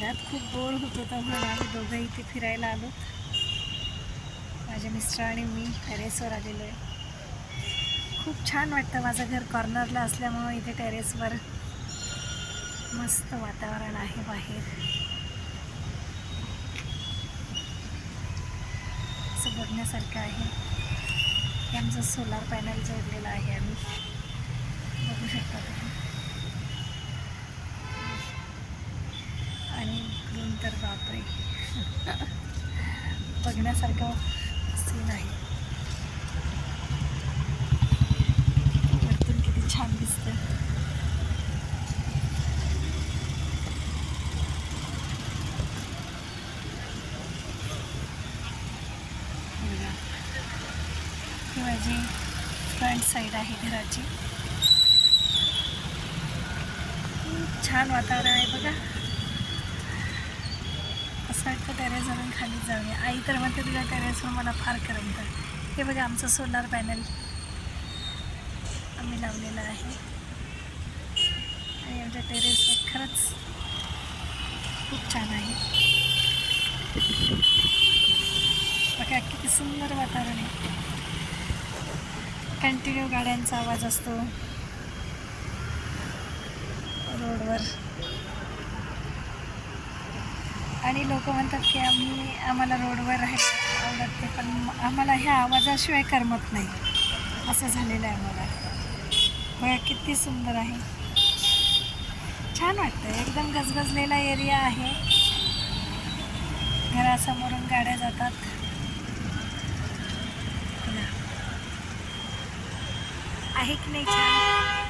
घरात खूप बोर होत होतं म्हणून आम्ही दोघं इथे फिरायला आलो. माझे मिस्टर आणि मी टेरेसवर आलेलो आहे. खूप छान वाटतं. माझं घर कॉर्नरला असल्यामुळं इथे टेरेसवर मस्त वातावरण आहे बाहेर. असं बघण्यासारखं आहे. हे आमचं सोलार पॅनल जोडलेलं आहे आम्ही, बघू शकता तुम्ही. आणि इकडून तर बापरे बघण्यासारखं सीन आहे. वरतून किती छान दिसतं. ही माझी फ्रंट साईड आहे घराची. खूप छान वातावरण आहे बघा. असं वाटतं टेरेसवरून खाली जाऊया. आई तर म्हणते तुझ्या टेरेसवर मला फार करमतं. हे बघा आमचं सोलार पॅनल आम्ही लावलेलं आहे. आणि आमच्या टेरेसवर खरंच खूप छान आहे. बघा किती सुंदर वातावरण आहे. कंटिन्यू गाड्यांचा आवाज असतो रोडवर. आणि लोक म्हणतात की आम्हाला रोडवर राहायला आवडत नाही, पण आम्हाला ह्या आवाजाशिवाय करमत नाही, असं झालेलं आहे आम्हाला. बघा किती सुंदर आहे. छान वाटतं. एकदम गजगजलेला एरिया आहे. घरासमोरून गाड्या जातात. आहे की नाही छान.